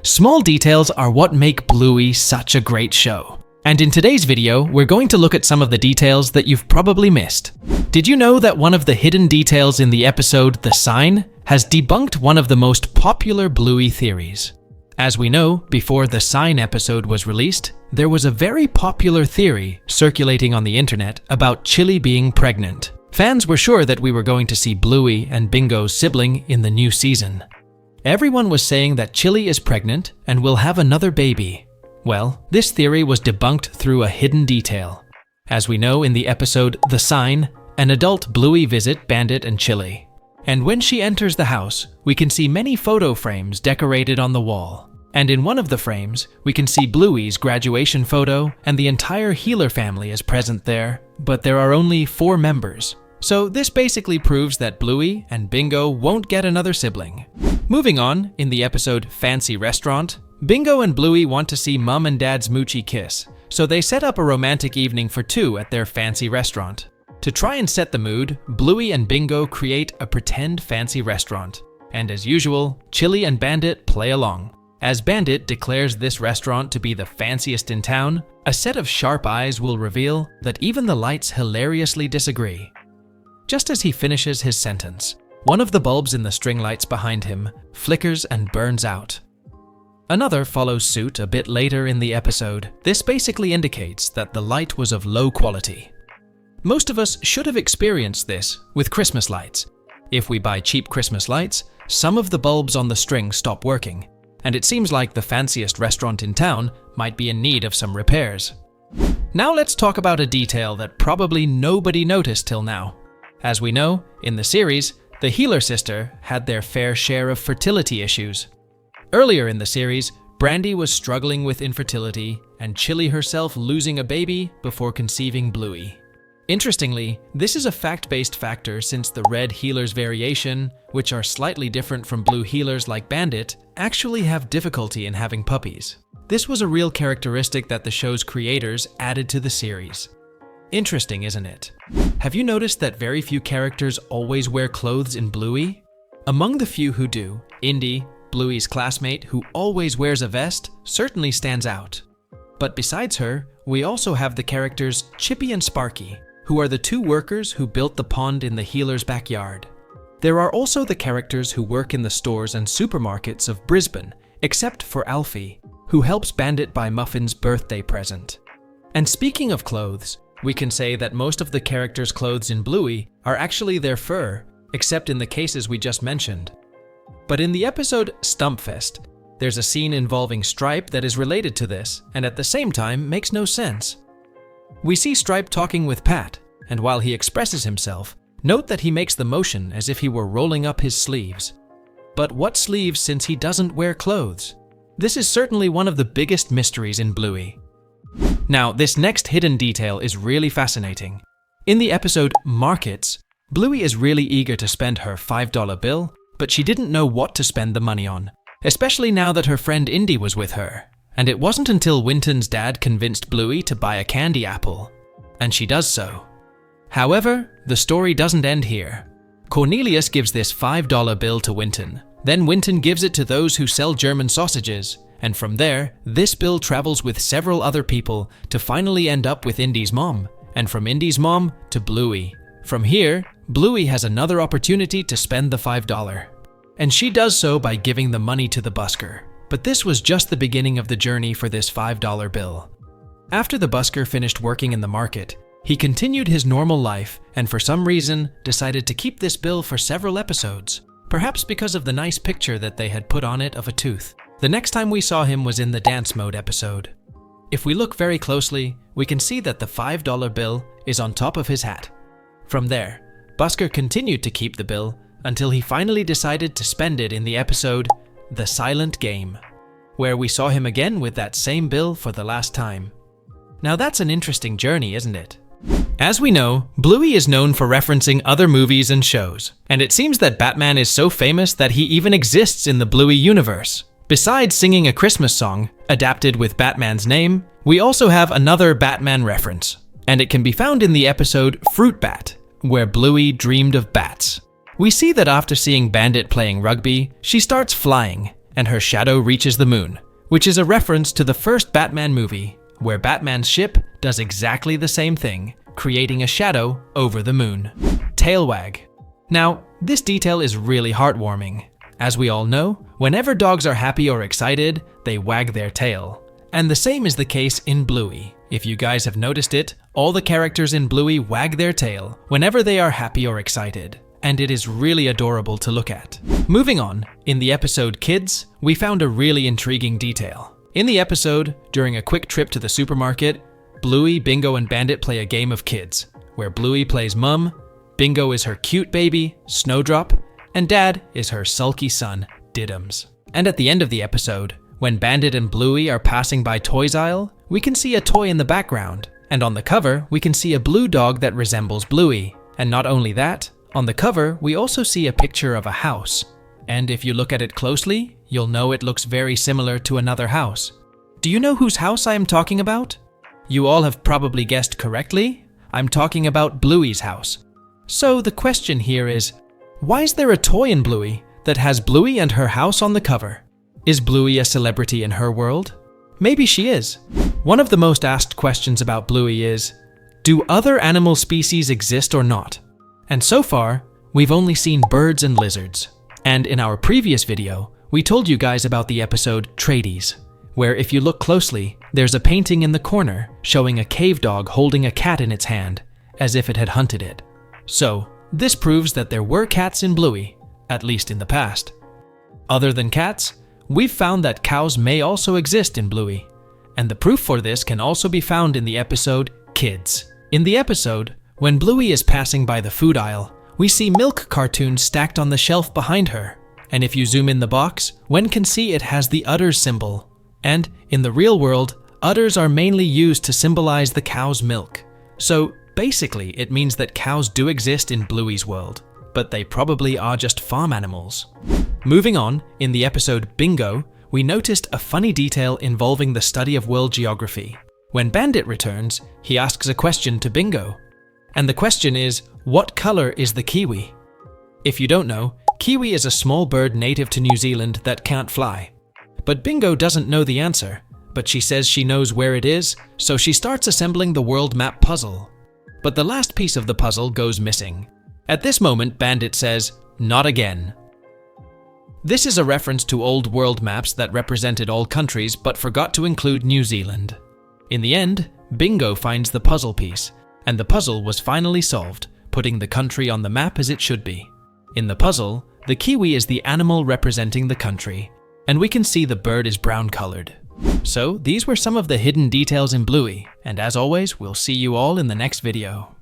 Small details are what make Bluey such a great show. And in today's video, we're going to look at some of the details that you've probably missed. Did you know that one of the hidden details in the episode The Sign has debunked one of the most popular Bluey theories? As we know, before the Sign episode was released, there was a very popular theory circulating on the internet about Chili being pregnant. Fans were sure that we were going to see Bluey and Bingo's sibling in the new season. Everyone was saying that Chili is pregnant and will have another baby. Well, this theory was debunked through a hidden detail. As we know in the episode The Sign, an adult Bluey visit Bandit and Chili. And when she enters the house, we can see many photo frames decorated on the wall. And in one of the frames, we can see Bluey's graduation photo and the entire Healer family is present there, but there are only 4 members. So this basically proves that Bluey and Bingo won't get another sibling. Moving on, in the episode Fancy Restaurant, Bingo and Bluey want to see Mum and Dad's Moochie kiss, so they set up a romantic evening for 2 at their fancy restaurant. To try and set the mood, Bluey and Bingo create a pretend fancy restaurant. And as usual, Chili and Bandit play along. As Bandit declares this restaurant to be the fanciest in town, a set of sharp eyes will reveal that even the lights hilariously disagree. Just as he finishes his sentence, one of the bulbs in the string lights behind him flickers and burns out. Another follows suit a bit later in the episode. This basically indicates that the light was of low quality. Most of us should have experienced this with Christmas lights. If we buy cheap Christmas lights, some of the bulbs on the string stop working, and it seems like the fanciest restaurant in town might be in need of some repairs. Now let's talk about a detail that probably nobody noticed till now. As we know, in the series, the Healer sister had their fair share of fertility issues. Earlier in the series, Brandy was struggling with infertility and Chili herself losing a baby before conceiving Bluey. Interestingly, this is a fact-based factor since the red Healers variation, which are slightly different from blue Healers like Bandit, actually have difficulty in having puppies. This was a real characteristic that the show's creators added to the series. Interesting, isn't it? Have you noticed that very few characters always wear clothes in Bluey? Among the few who do, Indy, Bluey's classmate who always wears a vest, certainly stands out. But besides her, we also have the characters Chippy and Sparky, who are the 2 workers who built the pond in the Healer's backyard. There are also the characters who work in the stores and supermarkets of Brisbane, except for Alfie, who helps Bandit buy Muffin's birthday present. And speaking of clothes, we can say that most of the characters' clothes in Bluey are actually their fur, except in the cases we just mentioned. But in the episode Stumpfest, there's a scene involving Stripe that is related to this, and at the same time makes no sense. We see Stripe talking with Pat, and while he expresses himself, note that he makes the motion as if he were rolling up his sleeves. But what sleeves since he doesn't wear clothes? This is certainly one of the biggest mysteries in Bluey. Now, this next hidden detail is really fascinating. In the episode Markets, Bluey is really eager to spend her $5 bill, but she didn't know what to spend the money on, especially now that her friend Indy was with her. And it wasn't until Winton's dad convinced Bluey to buy a candy apple, and she does so. However, the story doesn't end here. Cornelius gives this $5 bill to Winton. Then Winton gives it to those who sell German sausages, and from there, this bill travels with several other people to finally end up with Indy's mom, and from Indy's mom to Bluey. From here, Bluey has another opportunity to spend the $5. And she does so by giving the money to the busker. But this was just the beginning of the journey for this $5 bill. After the busker finished working in the market, he continued his normal life and for some reason decided to keep this bill for several episodes, perhaps because of the nice picture that they had put on it of a tooth. The next time we saw him was in the dance mode episode. If we look very closely, we can see that the $5 bill is on top of his hat. From there, Busker continued to keep the bill until he finally decided to spend it in the episode The Silent Game, where we saw him again with that same bill for the last time. Now that's an interesting journey, isn't it? As we know, Bluey is known for referencing other movies and shows, and it seems that Batman is so famous that he even exists in the Bluey universe. Besides singing a Christmas song, adapted with Batman's name, we also have another Batman reference, and it can be found in the episode Fruit Bat, where Bluey dreamed of bats. We see that after seeing Bandit playing rugby, she starts flying, and her shadow reaches the moon, which is a reference to the first Batman movie, where Batman's ship does exactly the same thing, creating a shadow over the moon. Tail wag. Now, this detail is really heartwarming. As we all know, whenever dogs are happy or excited, they wag their tail. And the same is the case in Bluey. If you guys have noticed it, all the characters in Bluey wag their tail whenever they are happy or excited, and it is really adorable to look at. Moving on, in the episode Kids, we found a really intriguing detail. In the episode, during a quick trip to the supermarket, Bluey, Bingo, and Bandit play a game of kids, where Bluey plays Mum, Bingo is her cute baby, Snowdrop, and Dad is her sulky son, Diddums. And at the end of the episode, when Bandit and Bluey are passing by Toys Aisle, we can see a toy in the background, and on the cover, we can see a blue dog that resembles Bluey. And not only that, on the cover, we also see a picture of a house. And if you look at it closely, you'll know it looks very similar to another house. Do you know whose house I am talking about? You all have probably guessed correctly. I'm talking about Bluey's house. So the question here is, why is there a toy in Bluey that has Bluey and her house on the cover? Is Bluey a celebrity in her world? Maybe she is. One of the most asked questions about Bluey is, do other animal species exist or not? And so far, we've only seen birds and lizards. And in our previous video, we told you guys about the episode Tradies, where if you look closely, there's a painting in the corner showing a cave dog holding a cat in its hand, as if it had hunted it. So, this proves that there were cats in Bluey, at least in the past. Other than cats, we've found that cows may also exist in Bluey, and the proof for this can also be found in the episode Kids. In the episode, when Bluey is passing by the food aisle, we see milk cartoons stacked on the shelf behind her, and if you zoom in the box, one can see it has the udders symbol. And in the real world, udders are mainly used to symbolize the cow's milk. So basically, it means that cows do exist in Bluey's world, but they probably are just farm animals. Moving on, in the episode Bingo, we noticed a funny detail involving the study of world geography. When Bandit returns, he asks a question to Bingo. And the question is, what color is the kiwi? If you don't know, kiwi is a small bird native to New Zealand that can't fly. But Bingo doesn't know the answer, but she says she knows where it is, so she starts assembling the world map puzzle. But the last piece of the puzzle goes missing. At this moment, Bandit says, "Not again." This is a reference to old world maps that represented all countries but forgot to include New Zealand. In the end, Bingo finds the puzzle piece, and the puzzle was finally solved, putting the country on the map as it should be. In the puzzle, the kiwi is the animal representing the country, and we can see the bird is brown-colored. So these were some of the hidden details in Bluey, and as always, we'll see you all in the next video.